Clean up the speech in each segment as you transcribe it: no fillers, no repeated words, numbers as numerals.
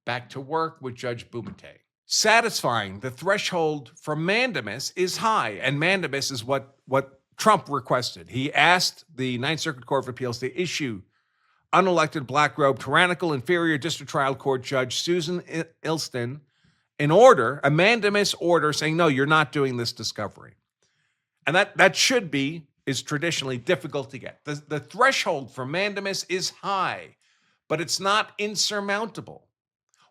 back to work with Judge Bumate. Satisfying the threshold for mandamus is high, and mandamus is what Trump requested. He asked the Ninth Circuit Court of Appeals to issue unelected black-robed tyrannical inferior district trial court judge Susan Ilston a mandamus order saying, no, you're not doing this discovery. And that is traditionally difficult to get. The threshold for mandamus is high, but it's not insurmountable.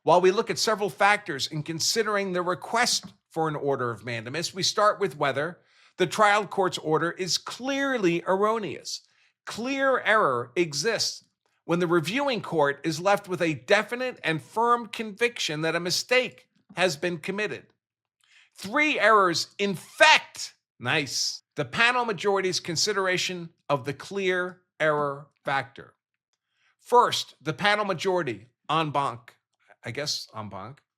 While we look at several factors in considering the request for an order of mandamus, we start with whether the trial court's order is clearly erroneous. Clear error exists when the reviewing court is left with a definite and firm conviction that a mistake has been committed. 3 errors infect the panel majority's consideration of the clear error factor. First, the panel majority, en banc,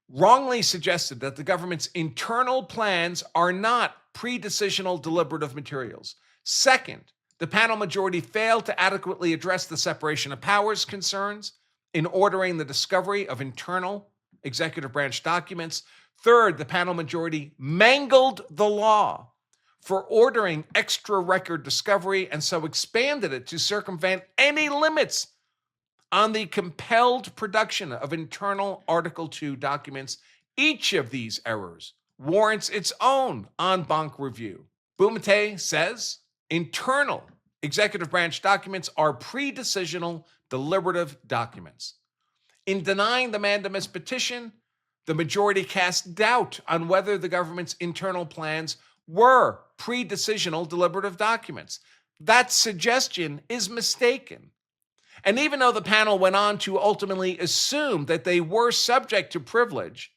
wrongly suggested that the government's internal plans are not pre-decisional deliberative materials. Second, the panel majority failed to adequately address the separation of powers concerns in ordering the discovery of internal executive branch documents. Third, the panel majority mangled the law for ordering extra record discovery and so expanded it to circumvent any limits on the compelled production of internal Article 2 documents. Each of these errors warrants its own en banc review. Bumate says internal executive branch documents are pre-decisional deliberative documents. In denying the mandamus petition, the majority cast doubt on whether the government's internal plans were pre-decisional deliberative documents. That suggestion is mistaken. And even though the panel went on to ultimately assume that they were subject to privilege,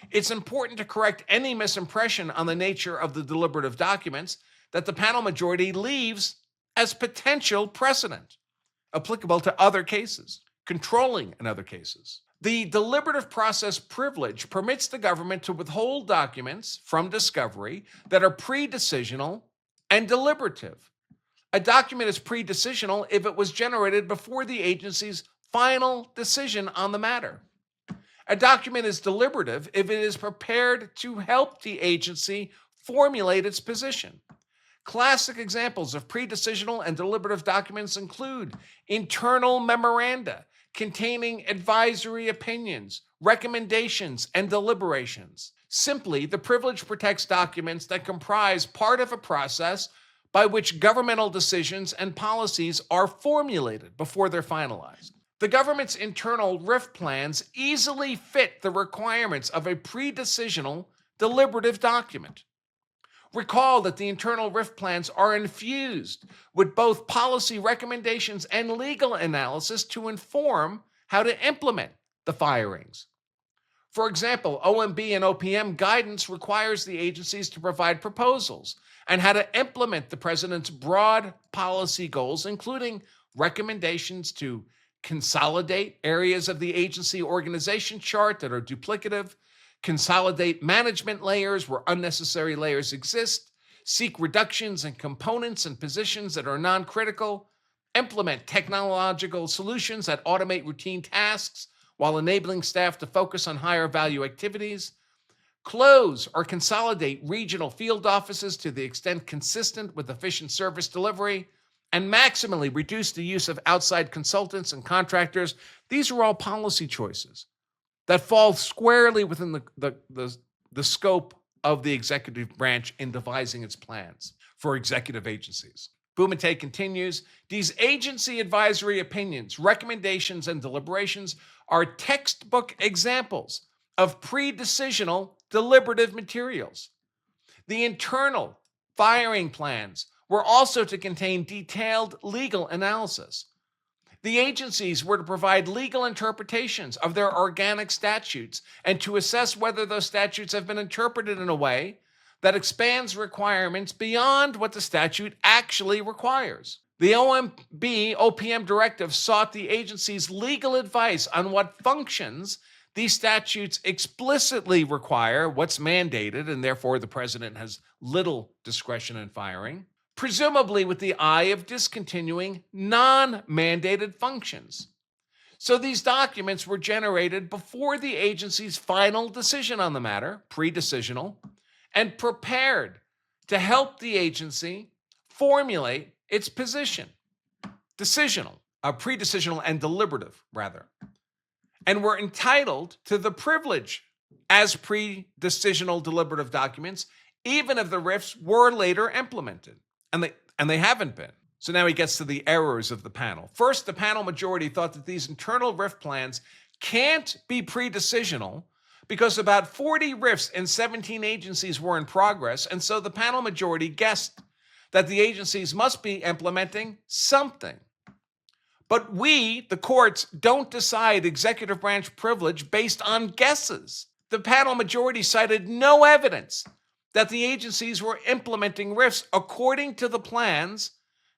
it's important to correct any misimpression on the nature of the deliberative documents that the panel majority leaves as potential precedent, applicable to other cases, controlling in other cases. The deliberative process privilege permits the government to withhold documents from discovery that are pre-decisional and deliberative. A document is pre-decisional if it was generated before the agency's final decision on the matter. A document is deliberative if it is prepared to help the agency formulate its position. Classic examples of pre-decisional and deliberative documents include internal memoranda containing advisory opinions, recommendations, and deliberations. Simply, the privilege protects documents that comprise part of a process by which governmental decisions and policies are formulated before they're finalized. The government's internal RIF plans easily fit the requirements of a pre-decisional deliberative document. Recall that the internal RIF plans are infused with both policy recommendations and legal analysis to inform how to implement the firings. For example, OMB and OPM guidance requires the agencies to provide proposals on how to implement the president's broad policy goals, including recommendations to consolidate areas of the agency organization chart that are duplicative, consolidate management layers where unnecessary layers exist, seek reductions in components and positions that are non-critical, implement technological solutions that automate routine tasks while enabling staff to focus on higher value activities, close or consolidate regional field offices to the extent consistent with efficient service delivery, and maximally reduce the use of outside consultants and contractors. These are all policy choices that fall squarely within the scope of the executive branch in devising its plans for executive agencies. Bumate continues, these agency advisory opinions, recommendations, and deliberations are textbook examples of pre-decisional deliberative materials. The internal firing plans were also to contain detailed legal analysis. The agencies were to provide legal interpretations of their organic statutes and to assess whether those statutes have been interpreted in a way that expands requirements beyond what the statute actually requires. The OMB OPM directive sought the agency's legal advice on what functions these statutes explicitly require, what's mandated, and therefore the president has little discretion in firing, presumably with the eye of discontinuing non-mandated functions. So these documents were generated before the agency's final decision on the matter, pre-decisional, and prepared to help the agency formulate its position. Decisional, pre-decisional and deliberative, rather, and were entitled to the privilege as pre-decisional deliberative documents, even if the RIFs were later implemented, and they haven't been. So now he gets to the errors of the panel. First, the panel majority thought that these internal RIF plans can't be pre-decisional because about 40 RIFs in 17 agencies were in progress, and so the panel majority guessed that the agencies must be implementing something. But we, the courts, don't decide executive branch privilege based on guesses. The panel majority cited no evidence that the agencies were implementing RIFs according to the plans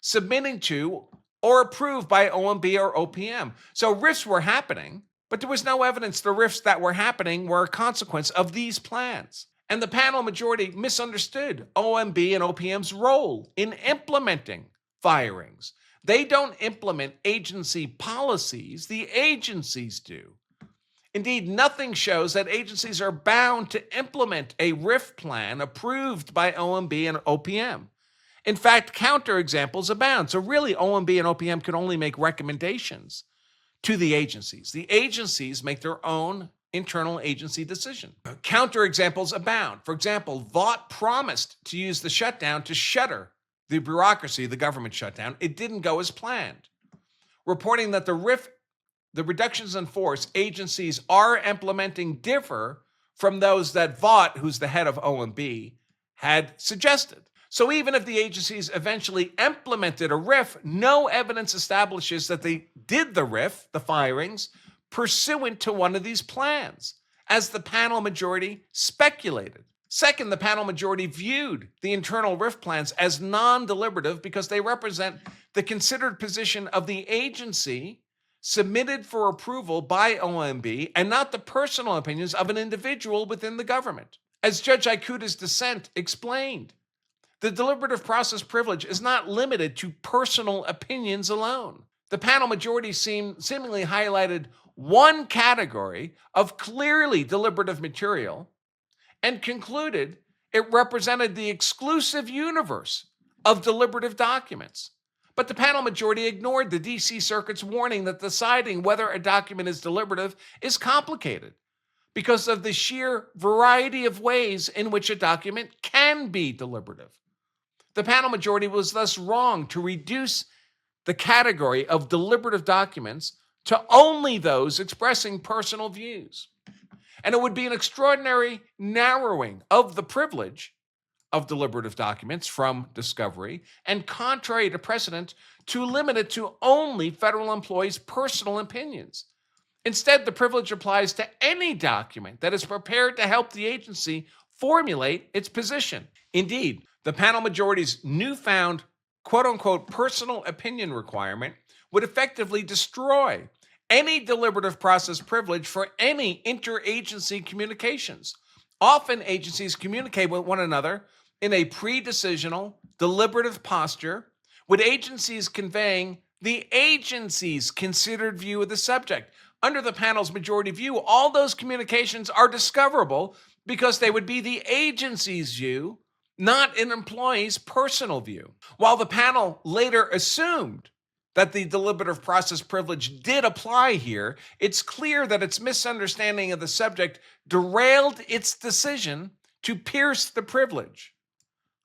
submitting to or approved by OMB or OPM. So RIFs were happening, but there was no evidence the RIFs that were happening were a consequence of these plans. And the panel majority misunderstood OMB and OPM's role in implementing firings. They don't implement agency policies, the agencies do. Indeed, nothing shows that agencies are bound to implement a RIF plan approved by OMB and OPM. In fact, counterexamples abound. So really, OMB and OPM can only make recommendations to the agencies. The agencies make their own internal agency decision. Counterexamples abound. For example, Vought promised to use the shutdown to shutter the bureaucracy, the government shutdown. It didn't go as planned. Reporting that the reductions in force agencies are implementing differ from those that Vought, who's the head of OMB, had suggested. So even if the agencies eventually implemented a RIF, no evidence establishes that they did the RIF, the firings, pursuant to one of these plans, as the panel majority speculated. Second, the panel majority viewed the internal RIF plans as non-deliberative because they represent the considered position of the agency submitted for approval by OMB and not the personal opinions of an individual within the government. As Judge Ikuda's dissent explained, the deliberative process privilege is not limited to personal opinions alone. The panel majority seemingly highlighted one category of clearly deliberative material and concluded it represented the exclusive universe of deliberative documents. But the panel majority ignored the D.C. Circuit's warning that deciding whether a document is deliberative is complicated because of the sheer variety of ways in which a document can be deliberative. The panel majority was thus wrong to reduce the category of deliberative documents to only those expressing personal views. And it would be an extraordinary narrowing of the privilege of deliberative documents from discovery and contrary to precedent to limit it to only federal employees' personal opinions. Instead, the privilege applies to any document that is prepared to help the agency formulate its position. Indeed, the panel majority's newfound quote-unquote personal opinion requirement would effectively destroy any deliberative process privilege for any interagency communications. Often agencies communicate with one another in a pre-decisional, deliberative posture, with agencies conveying the agency's considered view of the subject. Under the panel's majority view, all those communications are discoverable because they would be the agency's view, not an employee's personal view. While the panel later assumed that the deliberative process privilege did apply here, it's clear that its misunderstanding of the subject derailed its decision to pierce the privilege.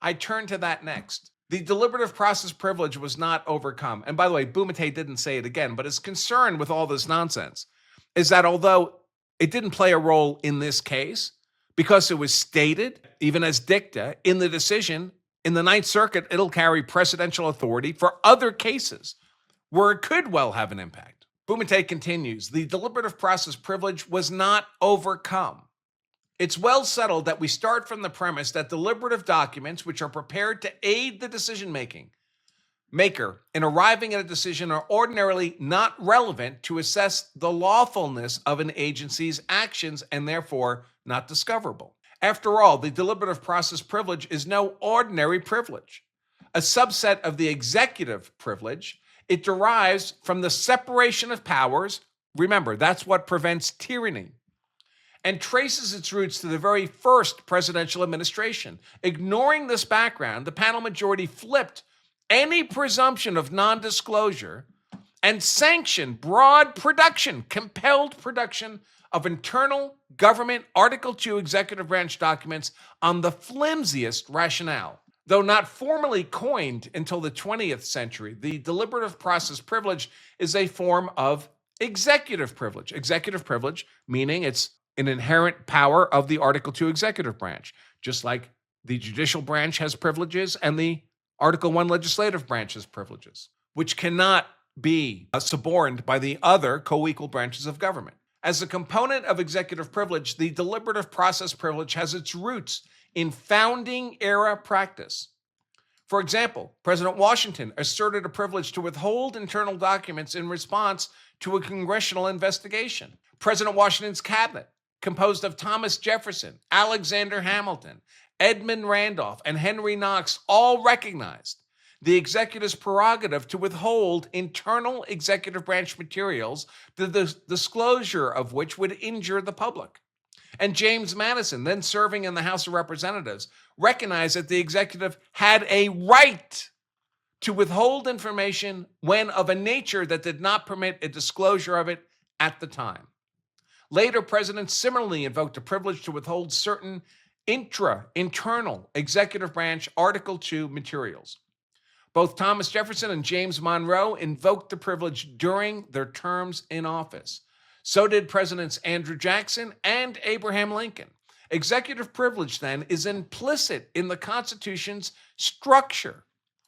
I turn to that next. The deliberative process privilege was not overcome. And by the way, Bumate didn't say it again, but his concern with all this nonsense is that although it didn't play a role in this case, because it was stated, even as dicta, in the decision, in the Ninth Circuit, it'll carry precedential authority for other cases where it could well have an impact. Bumate continues, the deliberative process privilege was not overcome. It's well settled that we start from the premise that deliberative documents which are prepared to aid the decision-maker in arriving at a decision are ordinarily not relevant to assess the lawfulness of an agency's actions and therefore not discoverable. After all, the deliberative process privilege is no ordinary privilege. A subset of the executive privilege, it derives from the separation of powers Remember, that's what prevents tyranny, and traces its roots to the very first presidential administration. Ignoring this background, the panel majority flipped any presumption of non-disclosure and sanctioned broad production, compelled production of internal government Article 2 executive branch documents on the flimsiest rationale. Though not formally coined until the 20th century, the deliberative process privilege is a form of executive privilege. Executive privilege meaning it's an inherent power of the Article 2 executive branch, just like the judicial branch has privileges and the Article 1 legislative branch has privileges, which cannot be suborned by the other co-equal branches of government. As a component of executive privilege, the deliberative process privilege has its roots in founding era practice. For example, President Washington asserted a privilege to withhold internal documents in response to a congressional investigation. President Washington's cabinet, composed of Thomas Jefferson, Alexander Hamilton, Edmund Randolph, and Henry Knox, all recognized the executive's prerogative to withhold internal executive branch materials, the disclosure of which would injure the public. And James Madison, then serving in the House of Representatives, recognized that the executive had a right to withhold information when of a nature that did not permit a disclosure of it at the time. Later presidents similarly invoked a privilege to withhold certain internal executive branch Article 2 materials. Both Thomas Jefferson and James Monroe invoked the privilege during their terms in office. So did Presidents Andrew Jackson and Abraham Lincoln. Executive privilege, then, is implicit in the Constitution's structure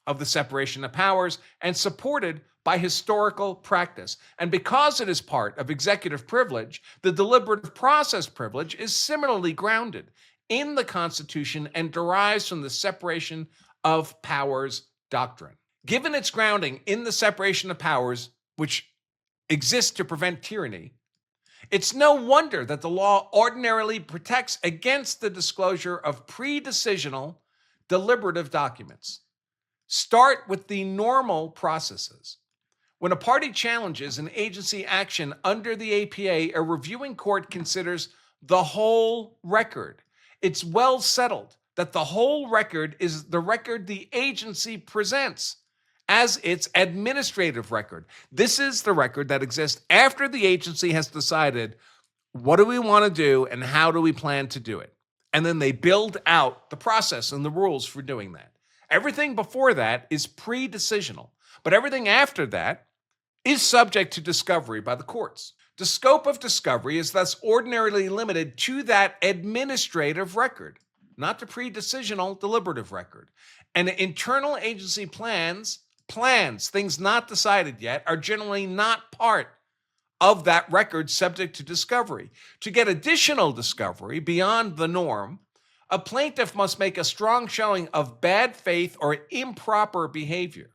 of the separation of powers and supported by historical practice. And because it is part of executive privilege, the deliberative process privilege is similarly grounded in the Constitution and derives from the separation of powers doctrine. Given its grounding in the separation of powers, which exists to prevent tyranny, it's no wonder that the law ordinarily protects against the disclosure of pre-decisional deliberative documents. Start with the normal processes. When a party challenges an agency action under the APA, a reviewing court considers the whole record. It's well settled that the whole record is the record the agency presents as its administrative record. This is the record that exists after the agency has decided what do we want to do and how do we plan to do it. And then they build out the process and the rules for doing that. Everything before that is pre-decisional, but everything after that is subject to discovery by the courts. The scope of discovery is thus ordinarily limited to that administrative record, not the pre-decisional deliberative record. And internal agency plans, things not decided yet, are generally not part of that record subject to discovery. To get additional discovery beyond the norm, a plaintiff must make a strong showing of bad faith or improper behavior.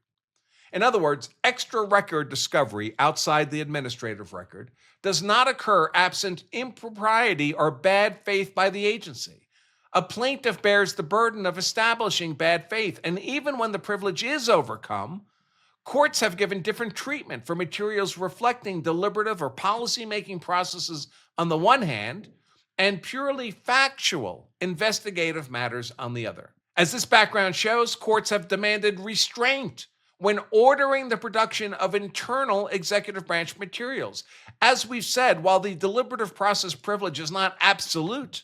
In other words, extra record discovery outside the administrative record does not occur absent impropriety or bad faith by the agency. A plaintiff bears the burden of establishing bad faith, and even when the privilege is overcome, courts have given different treatment for materials reflecting deliberative or policy-making processes on the one hand, and purely factual investigative matters on the other. As this background shows, courts have demanded restraint when ordering the production of internal executive branch materials. As we've said, while the deliberative process privilege is not absolute,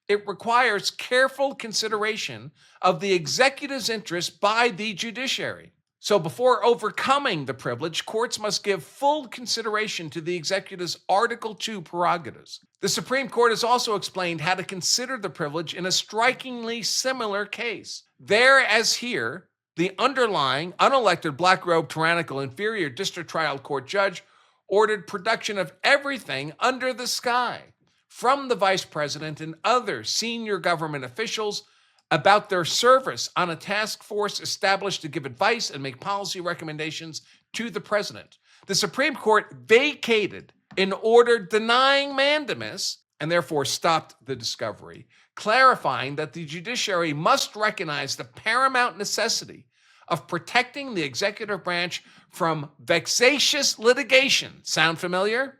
it requires careful consideration of the executive's interest by the judiciary. So before overcoming the privilege, courts must give full consideration to the executive's Article 2 prerogatives. The Supreme Court has also explained how to consider the privilege in a strikingly similar case. There, as here, the underlying, unelected, black-robed, tyrannical, inferior district trial court judge ordered production of everything under the sky from the vice president and other senior government officials about their service on a task force established to give advice and make policy recommendations to the president. The Supreme Court vacated an order denying Mandamus and therefore stopped the discovery, clarifying that the judiciary must recognize the paramount necessity of protecting the executive branch from vexatious litigation. Sound familiar?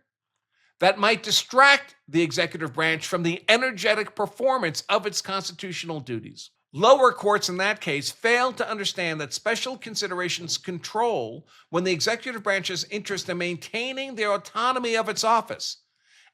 that might distract the executive branch from the energetic performance of its constitutional duties. Lower courts in that case failed to understand that special considerations control when the executive branch's interest in maintaining the autonomy of its office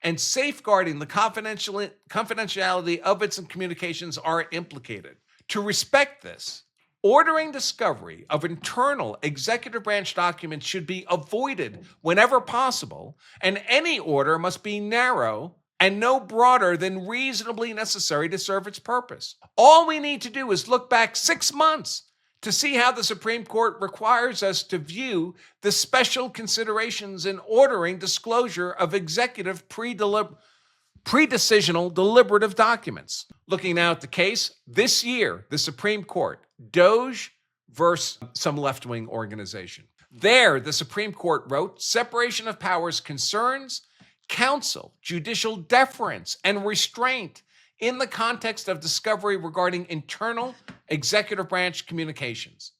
and safeguarding the confidentiality of its communications are implicated. To respect this, ordering discovery of internal executive branch documents should be avoided whenever possible, and any order must be narrow and no broader than reasonably necessary to serve its purpose. All we need to do is look back 6 months to see how the Supreme Court requires us to view the special considerations in ordering disclosure of executive pre-decisional deliberative documents. Looking now at the case, this year, the Supreme Court, Doge versus some left-wing organization. There, the Supreme Court wrote, separation of powers concerns counsel, judicial deference, and restraint in the context of discovery regarding internal executive branch communications.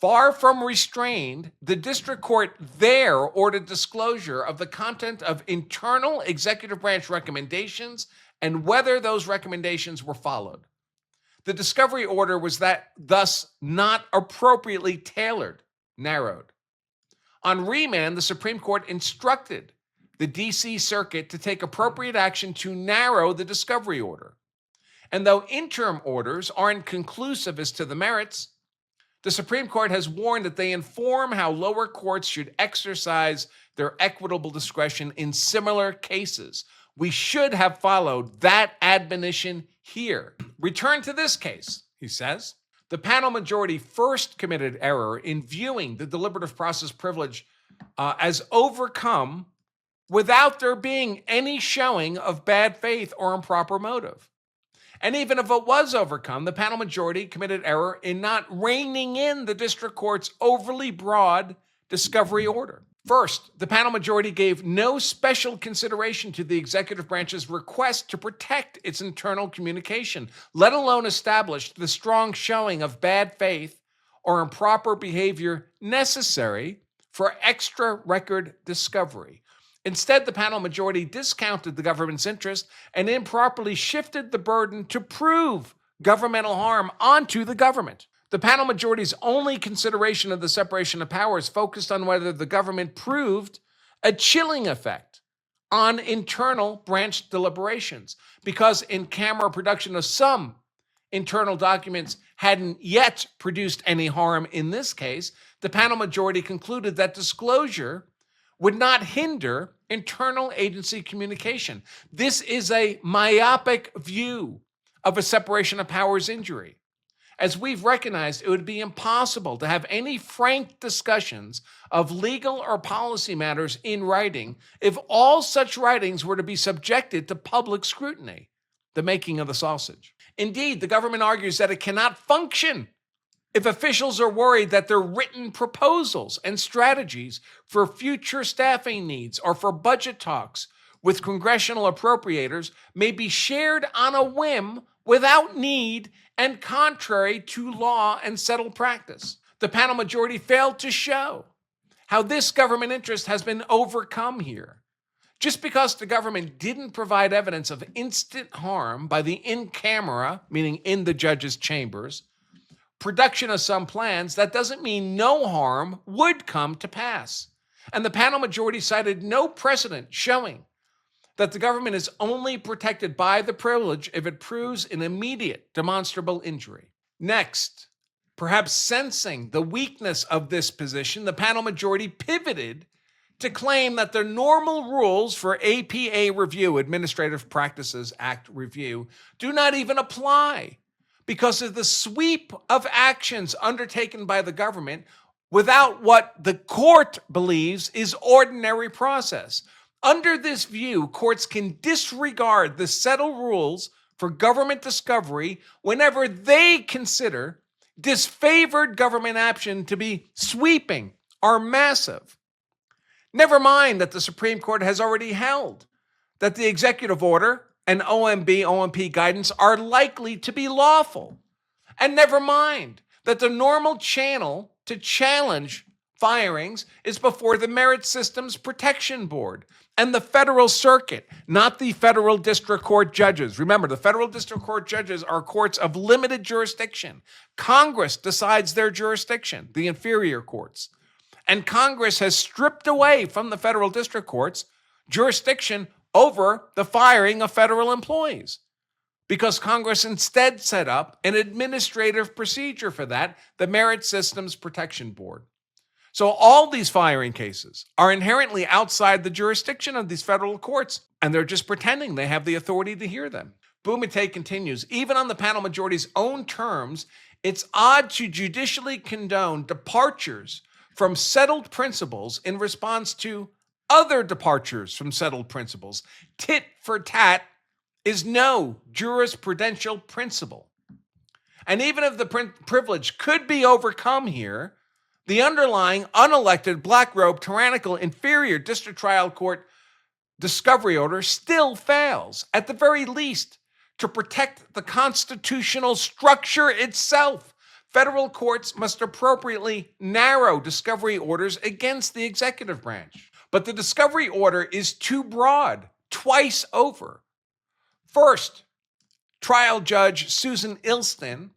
Far from restrained, the district court there ordered disclosure of the content of internal executive branch recommendations and whether those recommendations were followed. The discovery order was thus not appropriately tailored, narrowed. On remand, the Supreme Court instructed the D.C. Circuit to take appropriate action to narrow the discovery order. And though interim orders aren't conclusive as to the merits, the Supreme Court has warned that they inform how lower courts should exercise their equitable discretion in similar cases. We should have followed that admonition here. Return to this case, he says. The panel majority first committed error in viewing the deliberative process privilege as overcome without there being any showing of bad faith or improper motive. And even if it was overcome, the panel majority committed error in not reining in the district court's overly broad discovery order. First, the panel majority gave no special consideration to the executive branch's request to protect its internal communication, let alone establish the strong showing of bad faith or improper behavior necessary for extra record discovery. Instead, the panel majority discounted the government's interest and improperly shifted the burden to prove governmental harm onto the government. The panel majority's only consideration of the separation of powers focused on whether the government proved a chilling effect on internal branch deliberations, because in-camera production of some internal documents hadn't yet produced any harm in this case. The panel majority concluded that disclosure would not hinder internal agency communication. This is a myopic view of a separation of powers injury. As we've recognized, it would be impossible to have any frank discussions of legal or policy matters in writing if all such writings were to be subjected to public scrutiny, the making of the sausage. Indeed, the government argues that it cannot function if officials are worried that their written proposals and strategies for future staffing needs or for budget talks with congressional appropriators may be shared on a whim without need and contrary to law and settled practice. The panel majority failed to show how this government interest has been overcome here. Just because the government didn't provide evidence of instant harm by the in-camera, meaning in the judge's chambers, production of some plans, that doesn't mean no harm would come to pass. And the panel majority cited no precedent showing that the government is only protected by the privilege if it proves an immediate demonstrable injury. Next, perhaps sensing the weakness of this position, the panel majority pivoted to claim that the normal rules for APA review, Administrative Practices Act review, do not even apply because of the sweep of actions undertaken by the government without what the court believes is ordinary process. Under this view, courts can disregard the settled rules for government discovery whenever they consider disfavored government action to be sweeping or massive. Never mind that the Supreme Court has already held that the executive order and OMP guidance are likely to be lawful. And never mind that the normal channel to challenge firings is before the Merit Systems Protection Board. and the federal circuit, not the federal district court judges. Remember, the federal district court judges are courts of limited jurisdiction. Congress decides their jurisdiction, the inferior courts. And Congress has stripped away from the federal district courts jurisdiction over the firing of federal employees, because Congress instead set up an administrative procedure for that, the Merit Systems Protection Board. So all these firing cases are inherently outside the jurisdiction of these federal courts, and they're just pretending they have the authority to hear them. Bumate continues, even on the panel majority's own terms, it's odd to judicially condone departures from settled principles in response to other departures from settled principles. Tit for tat is no jurisprudential principle. And even if the privilege could be overcome here, the underlying unelected black-robe tyrannical inferior district trial court discovery order still fails, at the very least, to protect the constitutional structure itself. Federal courts must appropriately narrow discovery orders against the executive branch. But the discovery order is too broad, twice over. First, trial judge Susan Ilston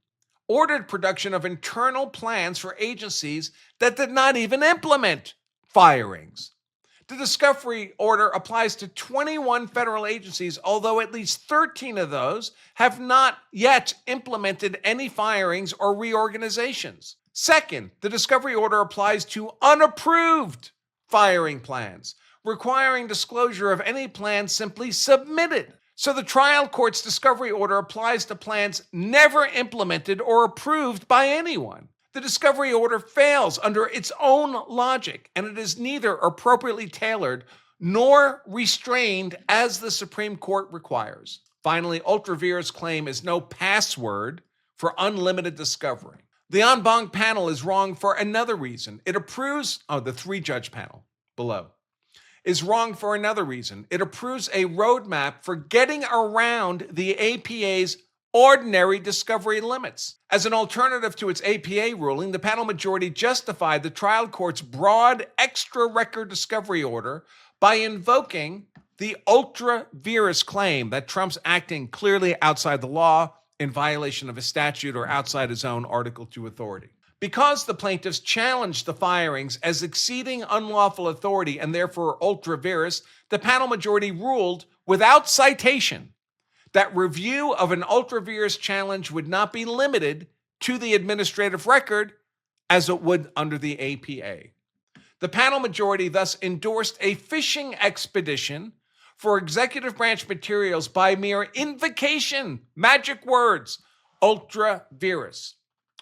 ordered production of internal plans for agencies that did not even implement firings. The discovery order applies to 21 federal agencies, although at least 13 of those have not yet implemented any firings or reorganizations. Second, the discovery order applies to unapproved firing plans, requiring disclosure of any plan simply submitted. So the trial court's discovery order applies to plans never implemented or approved by anyone. The discovery order fails under its own logic, and it is neither appropriately tailored nor restrained as the Supreme Court requires. Finally, ultra vires claim is no password for unlimited discovery. The en banc panel is wrong for another reason. It approves, the three-judge panel below, is wrong for another reason. It approves a roadmap for getting around the APA's ordinary discovery limits. As an alternative to its APA ruling, the panel majority justified the trial court's broad extra record discovery order by invoking the ultra vires claim that Trump's acting clearly outside the law, in violation of a statute, or outside his own Article 2 authority. Because the plaintiffs challenged the firings as exceeding unlawful authority and therefore ultra vires, the panel majority ruled without citation that review of an ultra vires challenge would not be limited to the administrative record as it would under the APA. The panel majority thus endorsed a fishing expedition for executive branch materials by mere invocation, magic words, ultra vires.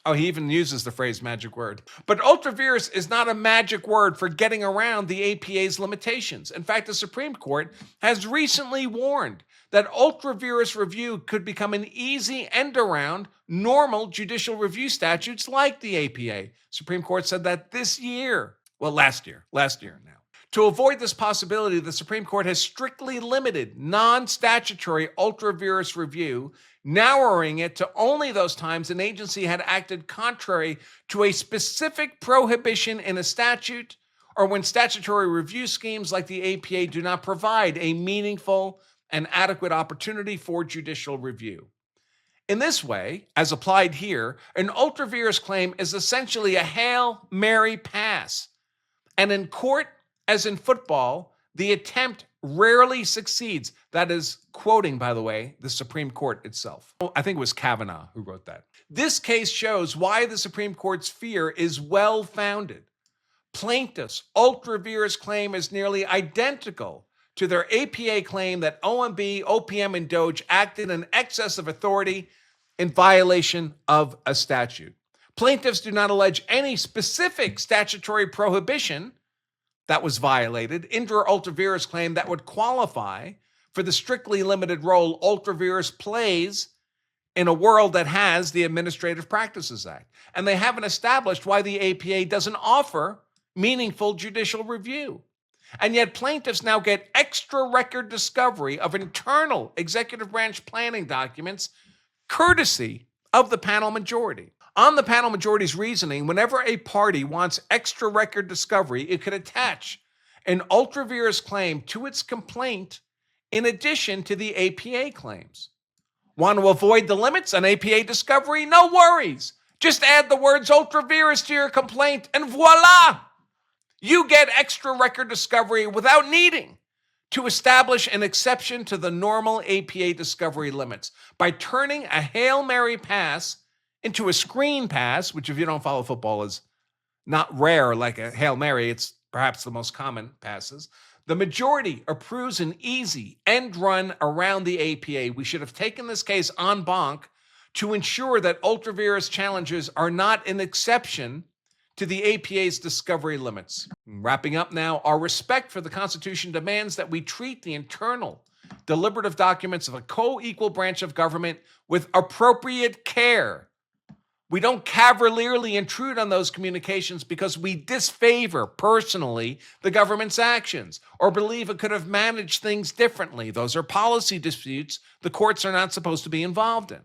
Oh, he even uses the phrase magic word. But ultra vires is not a magic word for getting around the APA's limitations. In fact, the Supreme Court has recently warned that ultra vires review could become an easy end around normal judicial review statutes like the APA. Supreme Court said that this year. Well, last year now. To avoid this possibility, the Supreme Court has strictly limited non-statutory ultra vires review, narrowing it to only those times an agency had acted contrary to a specific prohibition in a statute, or when statutory review schemes like the APA do not provide a meaningful and adequate opportunity for judicial review. In this way, as applied here, an ultra vires claim is essentially a Hail Mary pass. And in court, as in football, the attempt rarely succeeds. That is quoting, by the way, the Supreme Court itself. I think it was Kavanaugh who wrote that. This case shows why the Supreme Court's fear is well-founded. Plaintiffs' ultra vires claim is nearly identical to their APA claim that OMB, OPM, and DOJ acted in excess of authority in violation of a statute. Plaintiffs do not allege any specific statutory prohibition that was violated in their ultra vires claim that would qualify for the strictly limited role ultra vires plays in a world that has the Administrative Practices Act. And they haven't established why the APA doesn't offer meaningful judicial review. And yet plaintiffs now get extra record discovery of internal executive branch planning documents courtesy of the panel majority. On the panel majority's reasoning, whenever a party wants extra record discovery, it could attach an ultra vires claim to its complaint in addition to the APA claims. Want to avoid the limits on APA discovery? No worries. Just add the words ultra vires to your complaint and voila! You get extra record discovery without needing to establish an exception to the normal APA discovery limits by turning a Hail Mary pass into a screen pass, which if you don't follow football is not rare like a Hail Mary, it's perhaps the most common passes. The majority approves an easy end run around the APA. We should have taken this case en banc to ensure that ultra vires challenges are not an exception to the APA's discovery limits. Wrapping up now, our respect for the Constitution demands that we treat the internal deliberative documents of a co-equal branch of government with appropriate care. We don't cavalierly intrude on those communications because we disfavor personally the government's actions or believe it could have managed things differently. Those are policy disputes the courts are not supposed to be involved in.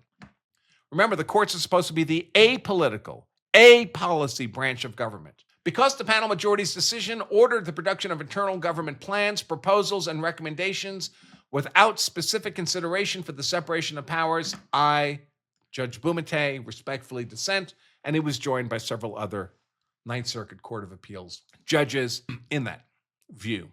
Remember, the courts are supposed to be the apolitical, apolicy branch of government. Because the panel majority's decision ordered the production of internal government plans, proposals, and recommendations without specific consideration for the separation of powers, I, Judge Bumate, respectfully dissent, and he was joined by several other Ninth Circuit Court of Appeals judges in that view.